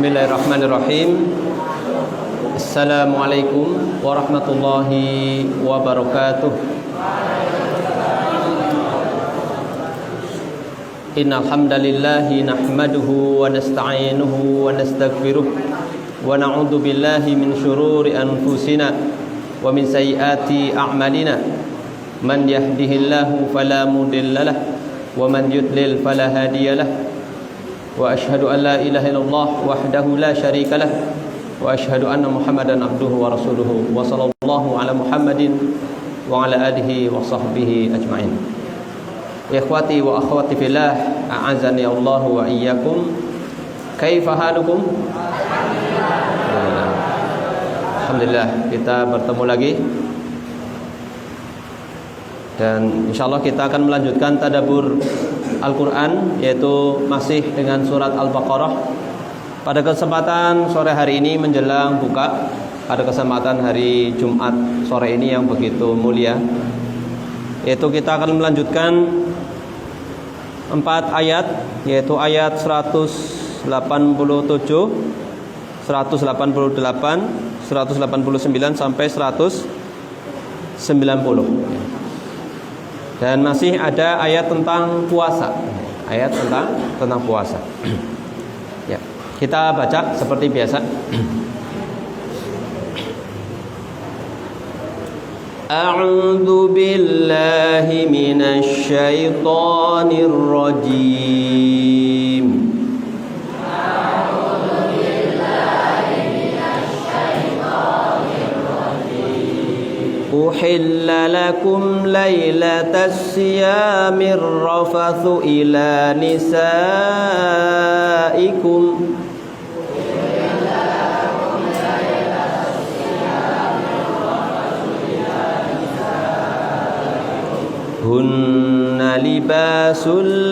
Bismillahirrahmanirrahim. Assalamualaikum warahmatullahi wabarakatuh. Innal hamdalillahi nahmaduhu wa nasta'inuhu wa nastaghfiruh wa na'udzu billahi min shururi anfusina wa min sayyiati a'malina. Man yahdihillahu fala mudhillalah wa man yudlil fala hadiyalah. Wa ashhadu an la ilaha illallah wahdahu la syarikalah wa ashhadu anna Muhammadan abduhu wa rasuluhu wa sallallahu ala Muhammadin wa ala alihi wa sahbihi ajma'in. Ikhwati wa akhwati fillah, a'azani Allah wa iyyakum. Kaifa halukum? Alhamdulillah, kita bertemu lagi. Dan insyaallah kita akan melanjutkan tadabbur Al-Quran, yaitu masih dengan surat Al-Baqarah. Pada kesempatan sore hari ini menjelang buka, pada kesempatan hari Jumat sore ini yang begitu mulia, yaitu kita akan melanjutkan 4 ayat, yaitu ayat 187, 188, 189 sampai 190. Dan masih ada ayat tentang puasa. Ayat tentang puasa. Ya, kita baca seperti biasa. A'udzu billahi minasy syaithanir rajim. أحل لكم ليلة الصيام الرفث إلى نسائكم هن لباس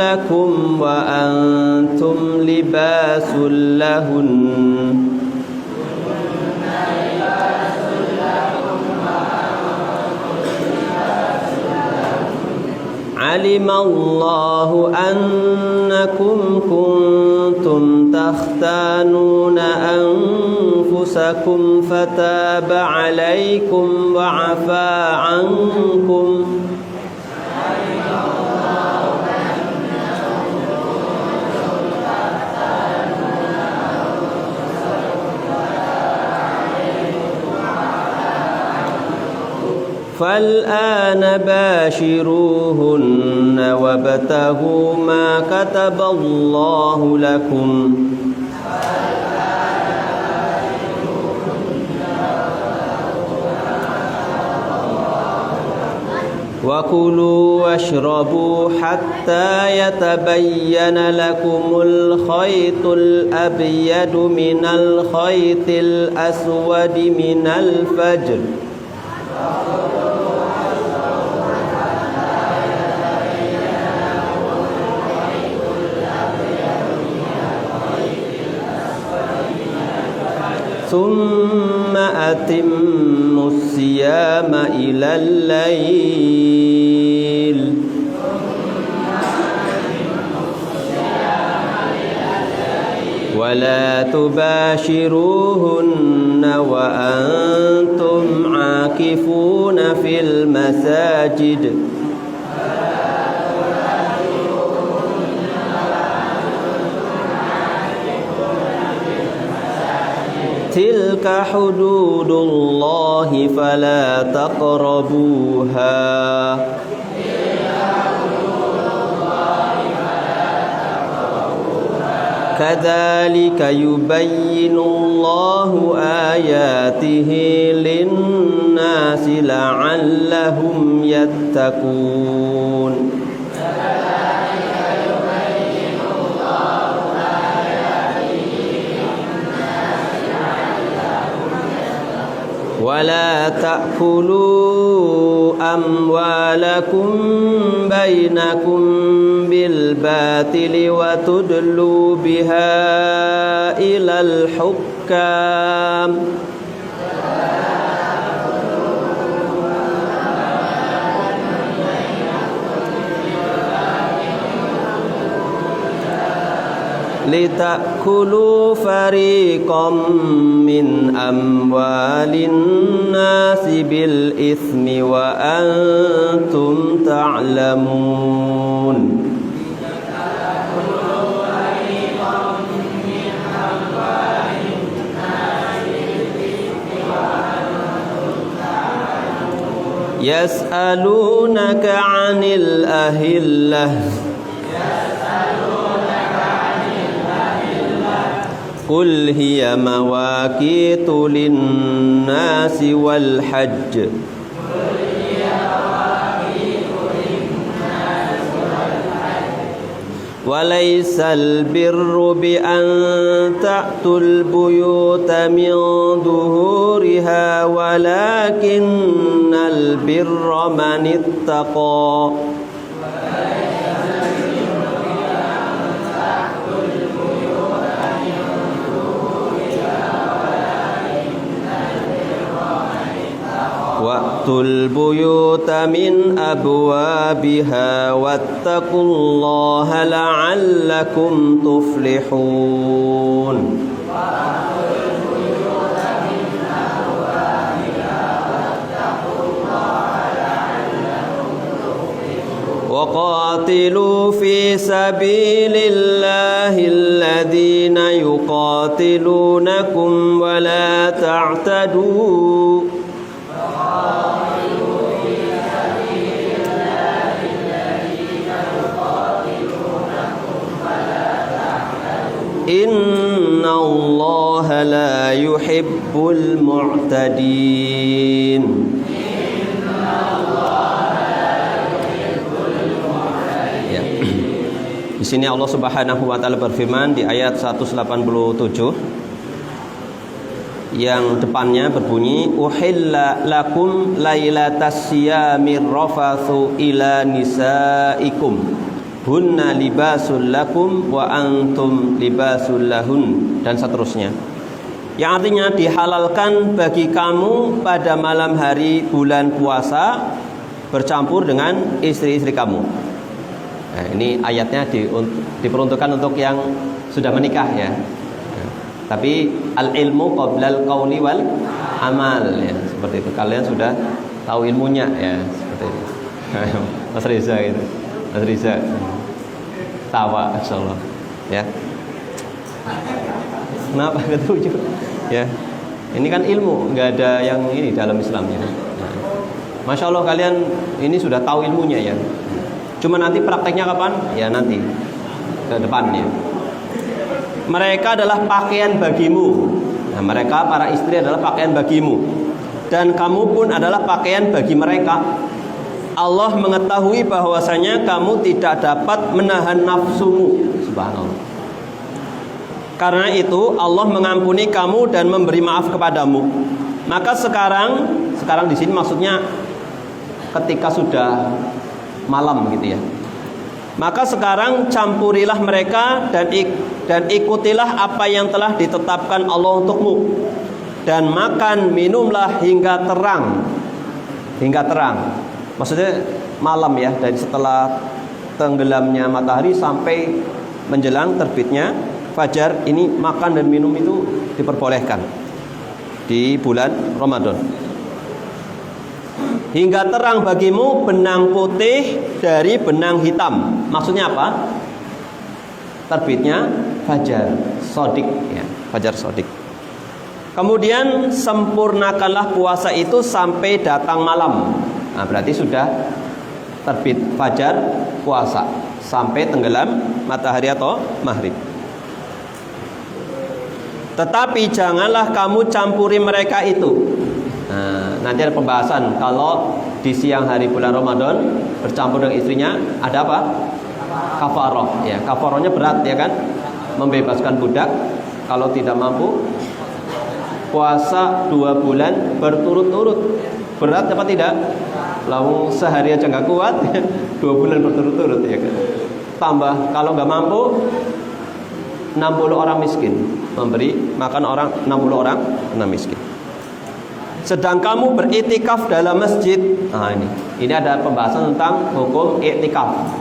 لكم وأنتم لباس لهن علم الله أنكم كنتم تختانون أنفسكم فتاب عليكم وعفى عنكم فالآن باشروهن وابتغوا ما كتب الله لكم وكلوا واشربوا حتى يتبين لكم الخيط الأبيض من الخيط الأسود من الفجر ثم أتموا الصيام إلى الليل ولا تباشروهن وأنتم عاكفون في المساجد تلك حدود الله فلا تقربوها كذلك يبين الله آياته للناس لعلهم يتقون ولا تأكلوا أموالكم بينكم بالباطل وتدلوا بها إلى الحكام litakulu fariqam min amwalin nasi bil itsmi wa antum ta'lamun. Yas'alunaka 'anil ahillah Qul hiya mawaqitu lin-nasi wal hajj Walaysal birru bi an ta'tul buyuta min duhuriha walakinnal birra man ittaqa Wa'tul buyuta min abwabiha wattaqullaha la'allakum tuflihun. وقاتلوا في سبيل الله الذين يقاتلونكم ولا تعتدوا Inna Allah la yuhibbul mu'tadin. Ya. Di sini Allah Subhanahu wa taala berfirman di ayat 187 yang depannya berbunyi uhilla lakum lailatas siyamir rafathu ila nisaikum hunna libasul lakum wa antum libasul lahun, dan seterusnya, yang artinya dihalalkan bagi kamu pada malam hari bulan puasa bercampur dengan istri-istri kamu. Nah, ini ayatnya diperuntukkan untuk yang sudah menikah ya. Tapi al ilmu qoblal qauli wal amal ya, seperti itu. Kalian sudah tahu ilmunya ya, seperti itu. Mas Reza gitu. Mas Riza tawa insyaallah ya. Kenapa ketujuh ya, ini kan ilmu, nggak ada yang ini dalam Islam ya. Masya Allah kalian ini sudah tahu ilmunya ya, cuma nanti prakteknya kapan ya, nanti ke depannya. Mereka adalah pakaian bagimu. Nah, mereka para istri adalah pakaian bagimu, dan kamu pun adalah pakaian bagi mereka. Allah mengetahui bahwasanya kamu tidak dapat menahan nafsumu. Subhanallah. Karena itu Allah mengampuni kamu dan memberi maaf kepadamu. Maka sekarang di sini maksudnya ketika sudah malam gitu ya. Maka sekarang campurilah mereka dan ikutilah apa yang telah ditetapkan Allah untukmu, dan makan minumlah hingga terang. Maksudnya malam ya, dari setelah tenggelamnya matahari sampai menjelang terbitnya fajar, ini makan dan minum itu diperbolehkan di bulan Ramadan. Hingga terang bagimu benang putih dari benang hitam. Maksudnya apa? Terbitnya fajar sodik ya, fajar sodik. Kemudian sempurnakanlah puasa itu sampai datang malam. Nah, berarti sudah terbit fajar puasa sampai tenggelam matahari atau maghrib. Tetapi janganlah kamu campuri mereka itu. Nah, nanti ada pembahasan kalau di siang hari bulan Ramadan bercampur dengan istrinya ada apa? Kafaroh. Ya, kafarohnya berat ya kan? Membebaskan budak. Kalau tidak mampu puasa 2 bulan berturut-turut. Berat apa tidak? Lalu sehari aja nggak kuat, 2 bulan berturut-turut ya kan. Tambah kalau nggak mampu 60 orang miskin, memberi makan 60 orang miskin. Sedang kamu beriktikaf dalam masjid. Nah, ini ada pembahasan tentang hukum iktikaf.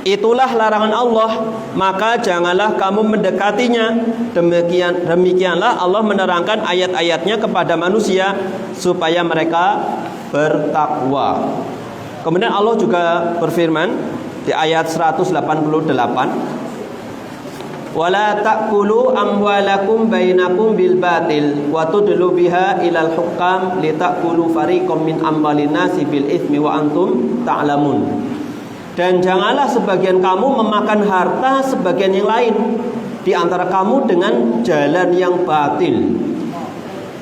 itulah larangan Allah, maka janganlah kamu mendekatinya. Demikianlah Allah menerangkan ayat-ayatnya kepada manusia supaya mereka bertakwa. Kemudian Allah juga berfirman di ayat 188, wala ta'kulu amwalakum bainakum bil batil wa tudlu biha ilal hukam litakulu fariqam min amwalin nasi bil itsmi wa antum ta'lamun. Dan janganlah sebagian kamu memakan harta sebagian yang lain di antara kamu dengan jalan yang batil.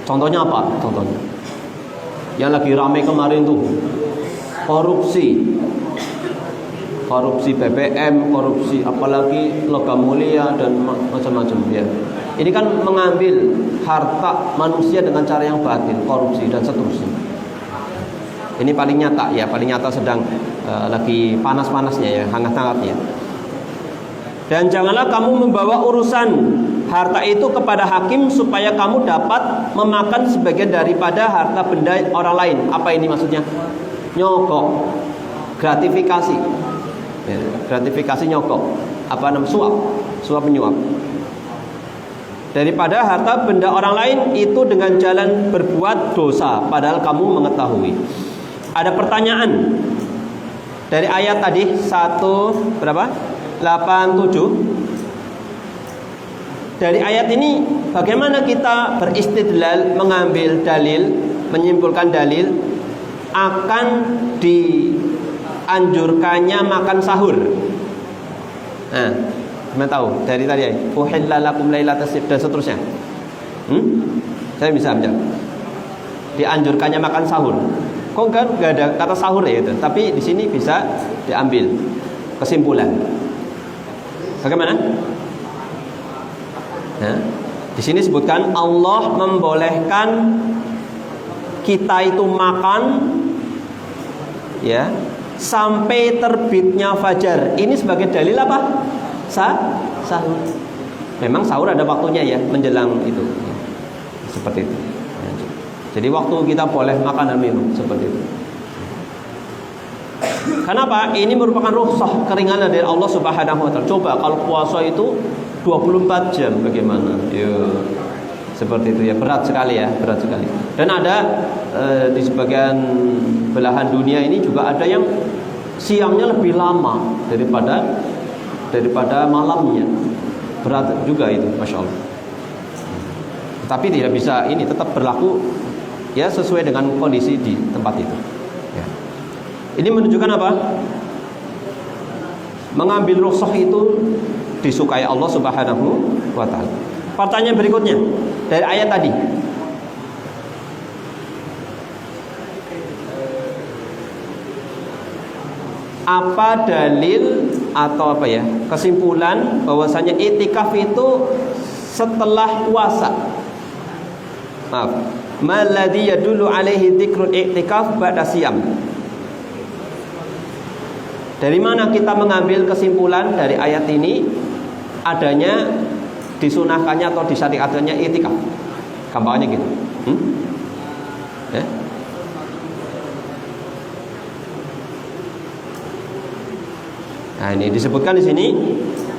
Contohnya apa? Contohnya yang lagi ramai kemarin tuh korupsi BBM, korupsi apalagi logam mulia dan macam-macam ya. Ini kan mengambil harta manusia dengan cara yang batil, korupsi dan seterusnya. Ini paling nyata ya, paling nyata sedang lagi panas-panasnya ya, hangat-hangatnya. Dan janganlah kamu membawa urusan harta itu kepada hakim supaya kamu dapat memakan sebagian daripada harta benda orang lain. Apa ini maksudnya? Nyogok, gratifikasi. Ya, gratifikasi nyogok. Apa namanya? Suap menyuap. Daripada harta benda orang lain itu dengan jalan berbuat dosa padahal kamu mengetahui. Ada pertanyaan dari ayat tadi 1 berapa? 87. Dari ayat ini bagaimana kita beristidlal, mengambil dalil, menyimpulkan dalil akan dianjurkannya makan sahur. Nah, gimana tahu? Dari tadi ya, uhilla lakum lailatas sib dan seterusnya. Saya bisa menjawab. Dianjurkannya makan sahur. Kok kan nggak ada kata sahur ya itu, tapi di sini bisa diambil kesimpulan. Bagaimana? Nah, di sini sebutkan Allah membolehkan kita itu makan ya sampai terbitnya fajar. Ini sebagai dalil apa? Sahur. Memang sahur ada waktunya ya, menjelang itu. Seperti itu. Jadi waktu kita boleh makan dan minum seperti itu. Kenapa? Ini merupakan rukhsah, keringanan dari Allah Subhanahu wa taala. Coba kalau puasa itu 24 jam bagaimana? Seperti itu ya, berat sekali ya, berat sekali. Dan ada di sebagian belahan dunia ini juga ada yang siangnya lebih lama daripada malamnya. Berat juga itu, Masya Allah. Tapi tidak bisa ini tetap berlaku ya sesuai dengan kondisi di tempat itu. Ya. Ini menunjukkan apa? Mengambil rukhsah itu disukai Allah Subhanahu wa taala. Pertanyaan berikutnya dari ayat tadi. Apa dalil atau apa ya? Kesimpulan bahwasanya i'tikaf itu setelah puasa. Maaf. Maladhi yadullu alaihi dzikrul i'tikaf ba'da siyam. Dari mana kita mengambil kesimpulan dari ayat ini adanya disunahkannya atau disyariatkannya i'tikaf? Gampangnya gitu. Ya. Nah, ini disebutkan di sini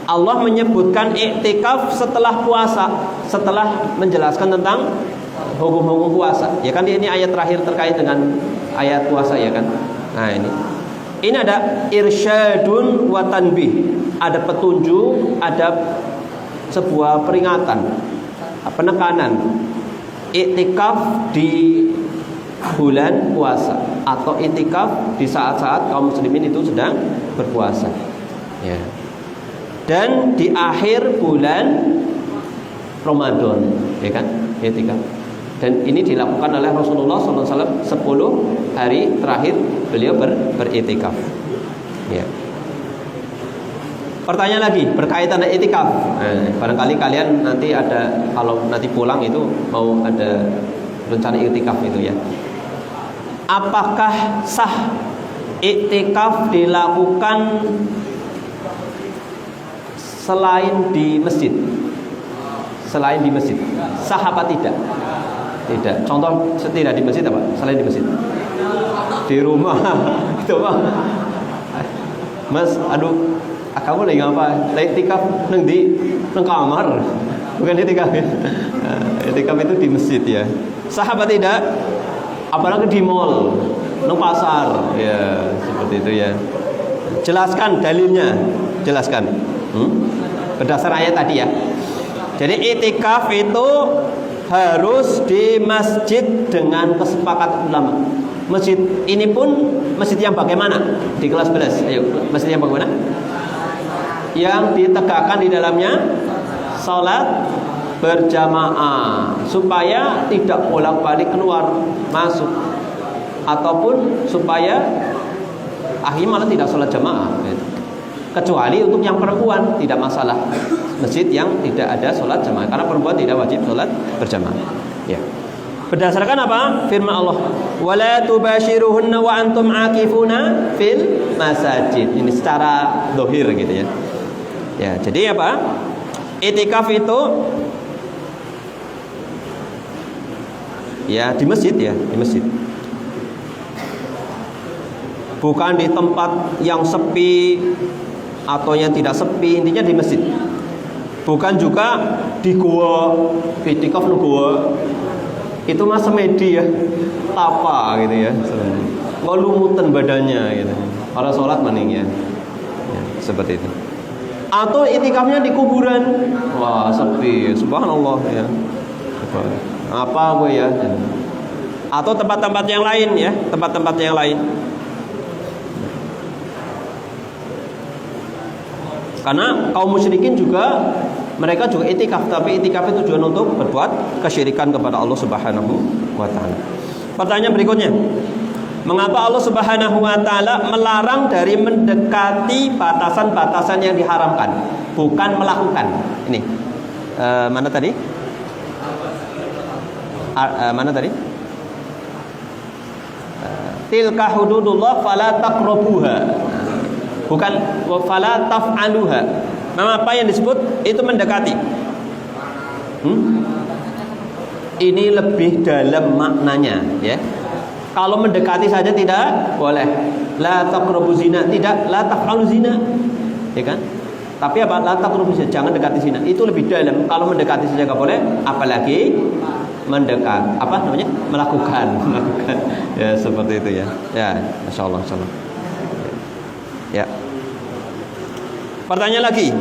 Allah menyebutkan i'tikaf setelah puasa, setelah menjelaskan tentang hukum-hukum puasa. Ya kan ini ayat terakhir terkait dengan ayat puasa ya kan. Nah, ini ada irsyadun wa tanbih. Ada petunjuk, ada sebuah peringatan, penekanan. I'tikaf di bulan puasa atau i'tikaf di saat-saat kaum muslimin itu sedang berpuasa. Ya. Dan di akhir bulan Ramadan, ya kan? I'tikaf. Dan ini dilakukan oleh Rasulullah SAW 10 hari terakhir beliau beriktikaf. Ya. Pertanyaan lagi berkaitan dengan i'tikaf. Barangkali kalian nanti ada kalau nanti pulang itu mau ada rencana i'tikaf itu ya. Apakah sah i'tikaf dilakukan selain di masjid? Selain di masjid, sah apa tidak? Tidak. Contoh tidak di masjid apa? Selain di masjid. Di rumah. Itu apa? Mas, aduh, kamu lagi ngapa? Lagi itikaf nang di nang kamar. Bukan itikaf. Itikaf itu di masjid ya. Sahabat tidak, apalagi di mall, nang pasar, ya seperti itu ya. Jelaskan dalilnya, jelaskan. Berdasar ayat tadi ya. Jadi itikaf itu harus di masjid dengan kesepakatan ulama. Masjid ini pun masjid yang bagaimana? Di kelas 11. Ayo, masjid yang bagaimana? Yang ditegakkan di dalamnya salat berjamaah supaya tidak bolak-balik keluar masuk, ataupun supaya akhirnya malah tidak salat jamaah. Kecuali untuk yang perempuan tidak masalah, masjid yang tidak ada salat jamaah, karena perempuan tidak wajib salat berjamaah. Ya. Berdasarkan apa? Firman Allah, wala tubashiruhunna wa antum akifuna fil masajid. Ini secara zahir gitu ya. Ya, jadi apa? Itikaf itu ya di masjid ya, di masjid. Bukan di tempat yang sepi atau yang tidak sepi, intinya di masjid. Bukan juga di gua, itikaf di gua. Itu mah semedi ya, tapa gitu ya, ngelumutan badannya gitu. Kalau sholat mending ya, seperti itu. Atau itikafnya di kuburan, wah sepi, subhanallah ya. Apa gue ya? Atau tempat-tempat yang lain ya, tempat-tempat yang lain. Karena kaum musyrikin juga, mereka juga itikaf, tapi itikaf itu tujuan untuk berbuat kesyirikan kepada Allah Subhanahu wa taala. Pertanyaan berikutnya, mengapa Allah Subhanahu wa taala melarang dari mendekati batasan-batasan yang diharamkan, bukan melakukan? Ini mana tadi? Mana tadi? Tilka hududullah fala taqrabuha. Bukan fala taf'aluha. Nama apa yang disebut itu mendekati. Ini lebih dalam maknanya ya. Kalau mendekati saja tidak boleh. La taqrabu zina, tidak la taf'alu zina. Ya kan? Tapi apa? La taqrabu zina, jangan dekati zina. Itu lebih dalam. Kalau mendekati saja enggak boleh, apalagi mendekat. Apa namanya? Melakukan. Ya, seperti itu ya. Ya, insyaallah, insyaallah. Ya. Pertanyaan lagi.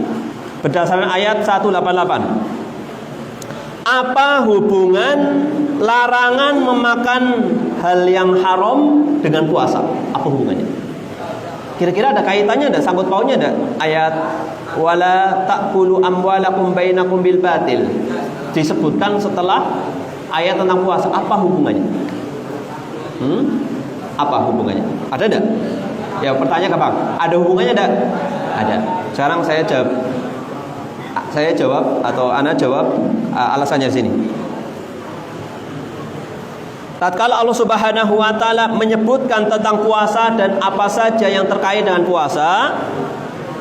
Berdasarkan ayat 188. Apa hubungan larangan memakan hal yang haram dengan puasa? Apa hubungannya? Kira-kira ada kaitannya, ada sangkut pautnya, ada ayat wala ta'kulu amwalakum bainakum bil batil. Disebutkan setelah ayat tentang puasa. Apa hubungannya? Apa hubungannya? Ada enggak? Ya, pertanyaan gampang. Ada hubungannya enggak? Ada. Sekarang saya jawab atau Ana jawab alasannya di sini. Tatkala Allah Subhanahu wa taala menyebutkan tentang puasa dan apa saja yang terkait dengan puasa,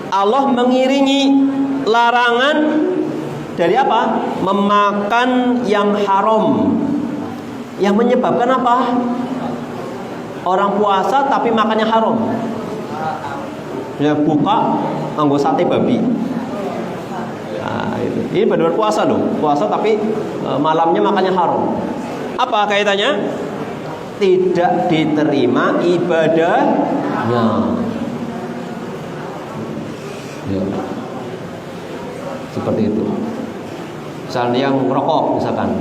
Allah mengiringi larangan dari apa? Memakan yang haram. Yang menyebabkan apa? Orang puasa tapi makannya haram. Ya, buka nganggo sate babi. Nah, itu. Ini benar puasa loh. Puasa tapi malamnya makannya haram. Apa kaitannya? Tidak diterima ibadahnya. Ya. Seperti itu. Misalnya yang merokok, misalkan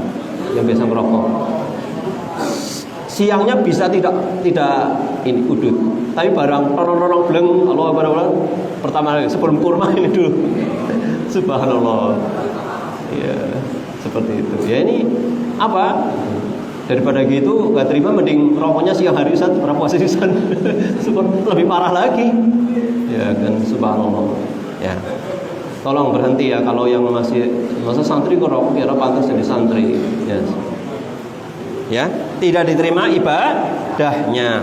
yang biasa merokok, siangnya bisa tidak ini udut, tapi barang orang beleng Allah barang pertama kali sebelum kurma ini dulu. Subhanallah. Ya, seperti itu. Ya, ini apa? Daripada gitu nggak terima, mending rokoknya siang hari Ustaz, puasa Ustaz. Lebih parah lagi. Ya kan, subhanallah. Ya. Tolong berhenti ya kalau yang masih masa santri ngerokok, kira pantas jadi santri. Ya. Ya, tidak diterima ibadahnya.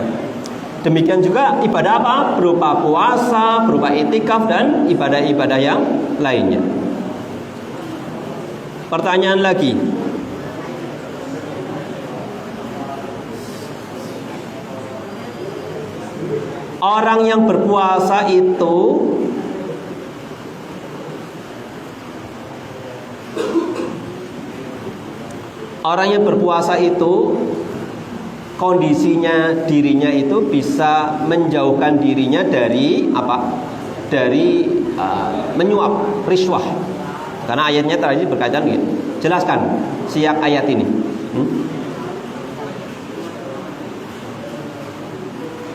Demikian juga ibadah apa? Berupa puasa, berupa itikaf dan ibadah-ibadah yang lainnya. Pertanyaan lagi. Orang yang berpuasa itu kondisinya dirinya itu bisa menjauhkan dirinya dari apa? Dari menyuap, riswah. Karena ayatnya tadi berkaitan gitu. Jelaskan siyak ayat ini.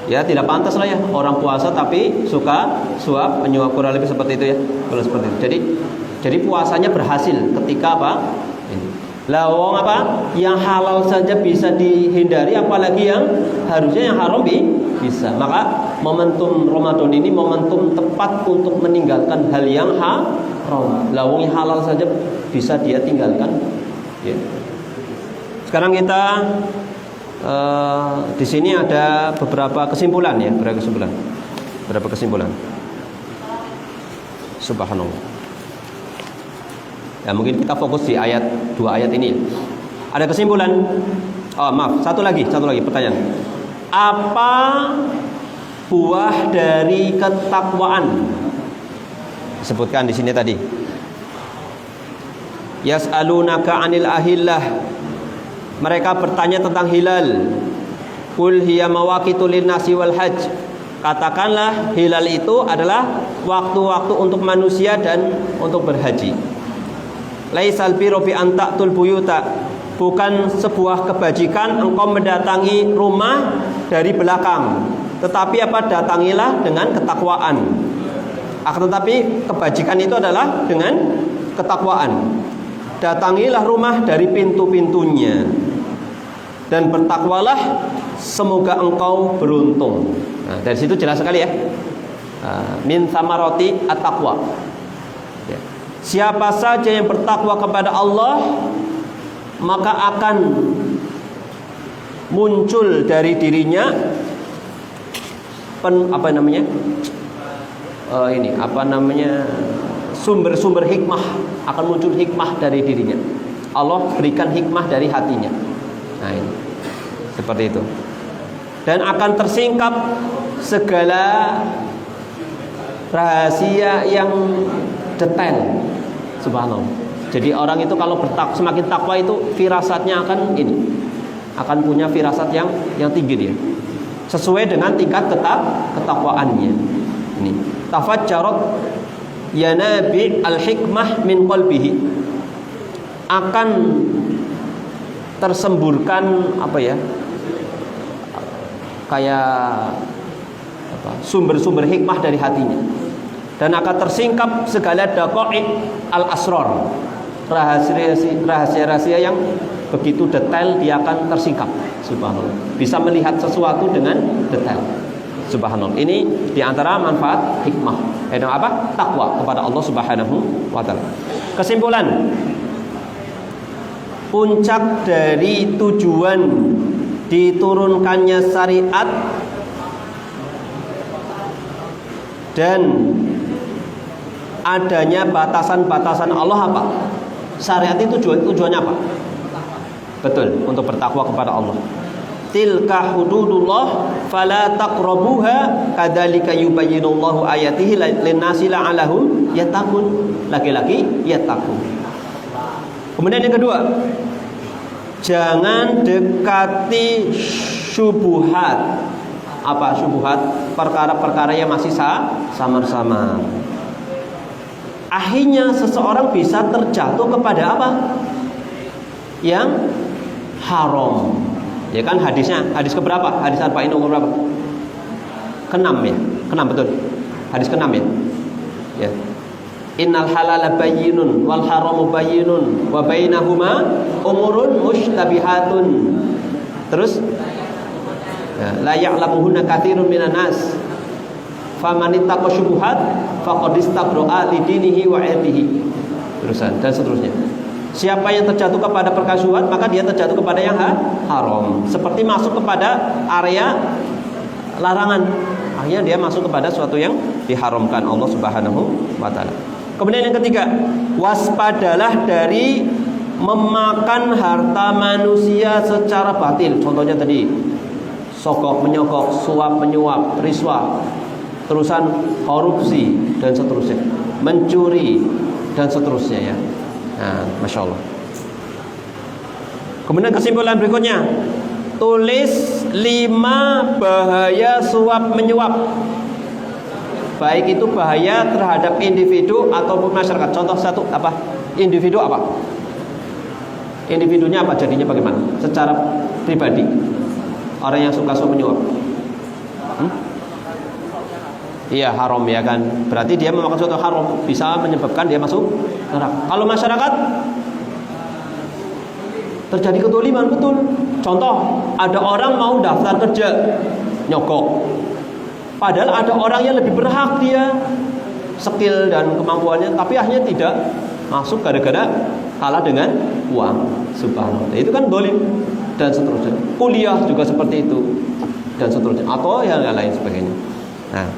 Ya tidak pantas lah ya orang puasa tapi suka suap menyuap, kurang lebih seperti itu ya. Kalau seperti itu. Jadi puasanya berhasil ketika apa? Lawang apa? Yang halal saja bisa dihindari, apalagi yang harusnya yang haram bisa. Maka momentum Ramadan ini momentum tepat untuk meninggalkan hal yang haram. Lawang yang halal saja bisa dia tinggalkan. Ya. Sekarang kita di sini ada beberapa kesimpulan ya, beberapa kesimpulan. Subhanallah. Ya, mungkin kita fokus di dua ayat ini. Ada kesimpulan. Oh, maaf, satu lagi pertanyaan. Apa buah dari ketakwaan? Disebutkan di sini tadi. Yas'alunaka 'anil ahillah. Mereka bertanya tentang hilal. Qul hiya mawaqitu lin-nasi wal hajj. Katakanlah hilal itu adalah waktu-waktu untuk manusia dan untuk berhaji. Laisal birru bi an ta'tul buyuta. Bukan sebuah kebajikan engkau mendatangi rumah dari belakang, tetapi apa? Datangilah dengan ketakwaan. Akan tetapi kebajikan itu adalah dengan ketakwaan. Datangilah rumah dari pintu-pintunya dan bertakwalah, semoga engkau beruntung. Nah, dari situ jelas sekali ya. Min samaroti at-taqwa. Ya. Siapa saja yang bertakwa kepada Allah, maka akan muncul dari dirinya sumber-sumber hikmah, akan muncul hikmah dari dirinya. Allah berikan hikmah dari hatinya. Nah, ini seperti itu. Dan akan tersingkap segala rahasia yang detail. Subhanallah. Jadi orang itu kalau semakin takwa itu firasatnya akan punya firasat yang tinggi dia. Sesuai dengan tingkat ketakwaannya. Ini tafajjarat yanabi al-hikmah min qalbihi. Akan tersemburkan sumber-sumber hikmah dari hatinya. Dan akan tersingkap segala daqaiq al-asrar, rahasia-rahasia yang begitu detail dia akan tersingkap. Subhanallah. Bisa melihat sesuatu dengan detail. Subhanallah. Ini diantara manfaat hikmah. Takwa kepada Allah Subhanahu wa ta'ala. Kesimpulan, puncak dari tujuan diturunkannya syariat dan adanya batasan-batasan Allah apa? Syariat itu tujuannya apa? Betul, untuk bertakwa kepada Allah. Tilka hududullah fala taqrabuha kadzalika yubayyinullahu ayatihi lin-nasi la'allahum yattaqun. Laki-laki yattaqun. Kemudian yang kedua, jangan dekati syubhat. Apa syubhat? Perkara-perkara yang masih samar-samar. Akhirnya seseorang bisa terjatuh kepada apa? Yang haram. Ya kan hadisnya, hadis keberapa? Hadis arba'in nomor berapa? Ke-6 ya. Ke-6 betul. Hadis ke-6 ya. Ya. Innal halala bayyinun wal haramu bayyinun wa bainahuma umurun mushtabihatun. Terus la ya'lamuhunna katsirun minan nas. Faman ittaqa syubuhat faqad istabra'a li dinihi wa 'irdihi. Terusan dan seterusnya. Siapa yang terjatuh kepada perkara syubhat, maka dia terjatuh kepada yang haram. Seperti masuk kepada area larangan. Akhirnya dia masuk kepada sesuatu yang diharamkan Allah Subhanahu wa ta'ala. Kemudian yang ketiga, waspadalah dari memakan harta manusia secara batil. Contohnya tadi sogok menyogok, suap menyuap, riswah, terusan korupsi dan seterusnya, mencuri dan seterusnya ya. Nah, Masya Allah. Kemudian kesimpulan berikutnya, tulis 5 bahaya suap menyuap, baik itu bahaya terhadap individu ataupun masyarakat. Contoh satu apa? Individu apa? Individunya apa? Jadinya bagaimana? Secara pribadi, orang yang suka suap menyuap, iya haram ya kan. Berarti dia memakan suatu haram, bisa menyebabkan dia masuk neraka. Kalau masyarakat, terjadi kedoliman, betul. Contoh, ada orang mau daftar kerja, nyogok, padahal ada orang yang lebih berhak, dia skill dan kemampuannya, tapi akhirnya tidak masuk gara-gara kalah dengan uang. Subhanallah, itu kan dolim dan seterusnya. Kuliah juga seperti itu dan seterusnya, atau yang lain sebagainya. Nah,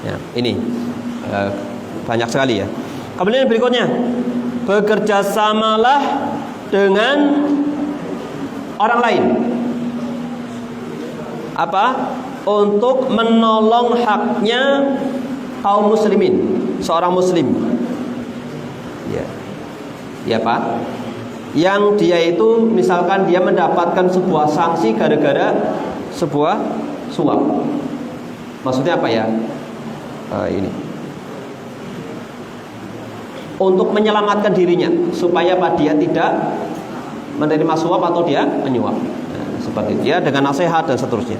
ya, ini banyak sekali ya. Kemudian berikutnya, bekerjasamalah dengan orang lain apa? Untuk menolong haknya kaum muslimin, seorang muslim ya. Ya Pak, yang dia itu misalkan dia mendapatkan sebuah sanksi gara-gara sebuah suap. Maksudnya apa ya? Ini untuk menyelamatkan dirinya supaya Pak dia tidak menerima suap atau dia menyuap. Nah, seperti itu ya, dengan nasihat dan seterusnya.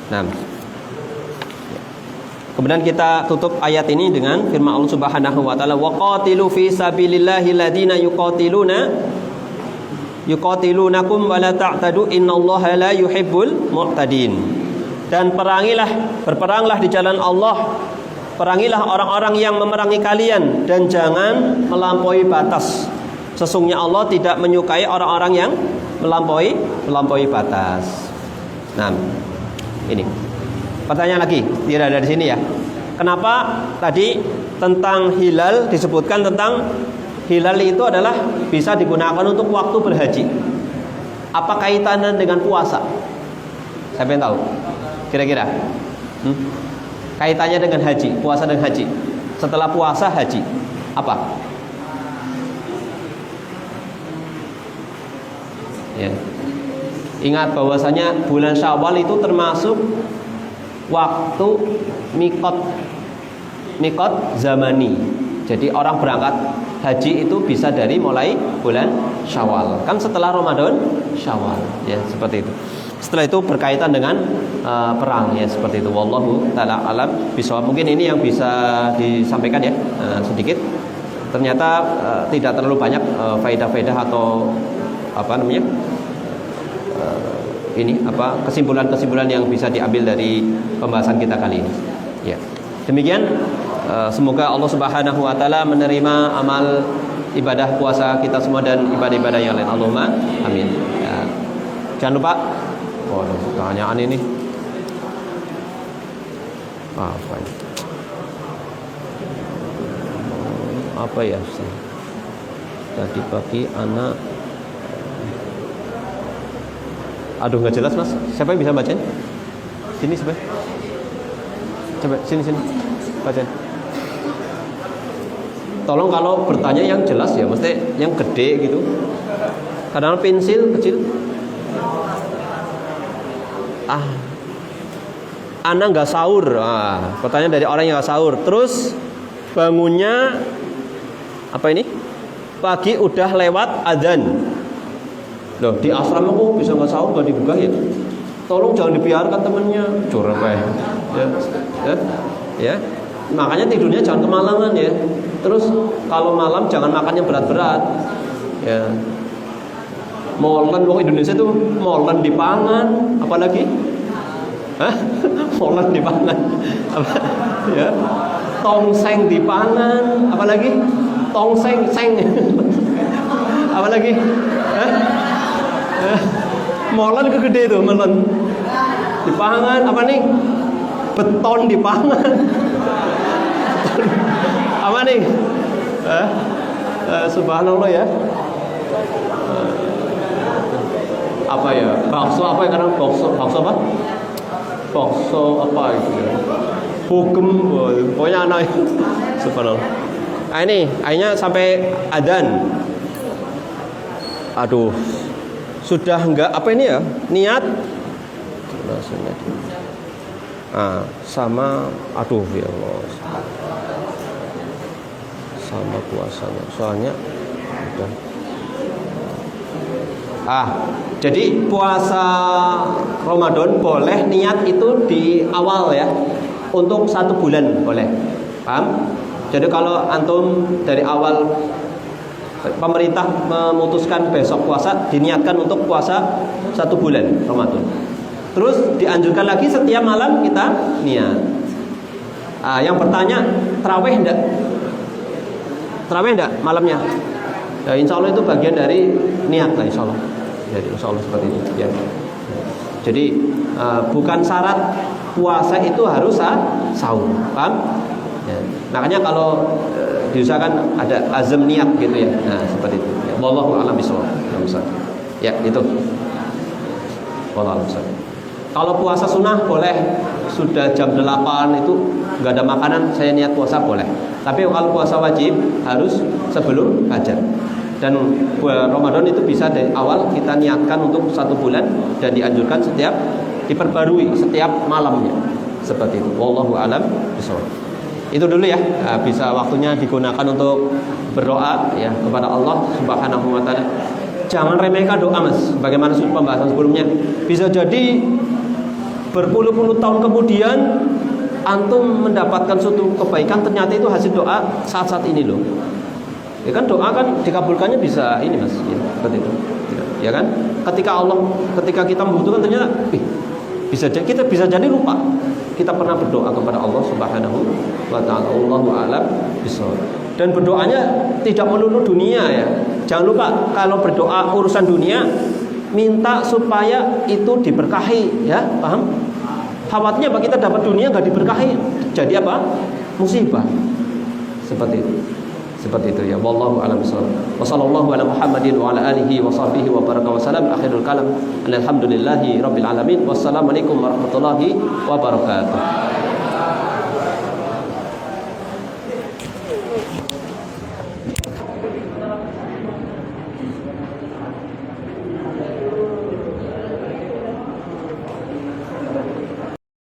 Nah, kemudian kita tutup ayat ini dengan firman Allah Subhanahu wa taala, wa qatilu fi sabilillahi alladziina yuqatilunakum wa la ta'tadu innallaha la yuhibbul mu'tadin. Dan berperanglah di jalan Allah, perangilah orang-orang yang memerangi kalian, dan jangan melampaui batas. Sesungguhnya Allah tidak menyukai orang-orang yang melampaui batas. Nah, ini pertanyaan lagi, tidak ada di sini ya. Kenapa tadi tentang hilal disebutkan tentang hilal itu adalah bisa digunakan untuk waktu berhaji? Apa kaitannya dengan puasa? Saya pengen tahu. Kira-kira kaitannya dengan haji, puasa dan haji. Setelah puasa haji, apa? Ya. Ingat bahwasanya bulan Syawal itu termasuk waktu mikot zamani. Jadi orang berangkat haji itu bisa dari mulai bulan Syawal, kan setelah Ramadan Syawal ya, seperti itu. Setelah itu berkaitan dengan perang ya, seperti itu. Wallahu ta'ala alam bisawab. Mungkin ini yang bisa disampaikan ya, sedikit. Ternyata tidak terlalu banyak faedah-faedah atau apa namanya, kesimpulan-kesimpulan yang bisa diambil dari pembahasan kita kali ini. Ya. Demikian, semoga Allah Subhanahu wa taala menerima amal ibadah puasa kita semua dan ibadah-ibadah yang lain. Allahumma amin. Ya. Jangan lupa, pertanyaan ini apa ya? Tadi pagi anak, aduh nggak jelas mas. Siapa yang bisa bacain? Sini siapa? Coba sini bacain. Tolong kalau bertanya yang jelas ya, mesti yang gede gitu. Kadang pensil kecil. Anak nggak sahur. Pertanyaan dari orang yang nggak sahur. Terus bangunnya apa ini? Pagi udah lewat adzan. Loh, di asrama kok bisa nggak sahur, nggak dibuka ya? Tolong jangan dibiarkan temennya. Curang kayak. Ya. Makanya tidurnya jangan kemalangan ya. Terus kalau malam jangan makan yang berat-berat. Ya. Molen, wong Indonesia tuh molen dipangan, apalagi? Molen dipangan. Apa? Ya. Tongseng dipangan, apalagi? Tongseng. Apalagi? Molen kegede tuh, molen. Dipangan, apa nih? Beton dipangan. Apa nih? Subhanallah ya. Apa ya? Bakso apa ya? Karena bakso apa? Bakso apa itu ya? Bugem, pokoknya anak subhanallah. Nah ini, akhirnya sampai adzan. Aduh, sudah enggak apa ini ya? Niat. Sama, aduh ya Allah. Sama puasanya, soalnya udah. Jadi puasa Ramadan boleh niat itu di awal ya, untuk 1 bulan boleh, paham? Jadi kalau antum dari awal pemerintah memutuskan besok puasa, diniatkan untuk puasa 1 bulan Ramadan. Terus dianjurkan lagi setiap malam kita niat. Yang bertanya, tarawih enggak? Tarawih enggak malamnya? Ya, insya Allah itu bagian dari niat lah, insya Allah. Jadi insya Allah seperti itu ya. Jadi bukan syarat puasa itu harus sahur, paham? Ya. Makanya kalau diusahakan ada azam niat gitu ya. Nah seperti itu. Ya. Wallahu a'lam bishawab. Ya itu. Wallahu a'lam bishawab. Kalau puasa sunnah boleh, sudah jam 8 itu nggak ada makanan, saya niat puasa boleh. Tapi kalau puasa wajib harus sebelum fajar. Dan Ramadan itu bisa dari awal kita niatkan untuk 1 bulan dan dianjurkan diperbarui setiap malamnya. Seperti itu. Wallahu a'lam bishawab. Itu dulu ya. Bisa waktunya digunakan untuk berdoa ya kepada Allah Subhanahu wa taala. Jangan remehkan doa, Mas. Bagaimana pembahasan sebelumnya? Bisa jadi berpuluh-puluh tahun kemudian antum mendapatkan suatu kebaikan, ternyata itu hasil doa saat-saat ini loh. Ya kan doa kan dikabulkannya bisa ini Mas, ya, seperti itu. Ya kan? Ketika kita membutuhkan ternyata kita bisa jadi lupa. Kita pernah berdoa kepada Allah Subhanahu wa taala. Allahu a'lam bishawab. Dan berdoanya tidak melulu dunia ya. Jangan lupa kalau berdoa urusan dunia minta supaya itu diberkahi ya, paham? Khawatirnya apa kita dapat dunia nggak diberkahi, jadi apa? Musibah. Seperti itu. Seperti itu ya. Wallahu a'lam bishawab. Wassallallahu ala Muhammadin wa ala alihi wa sahbihi wa baraka wa salam. Akhirul kalam. Alhamdulillahi rabbil alamin. Wassalamualaikum warahmatullahi wabarakatuh.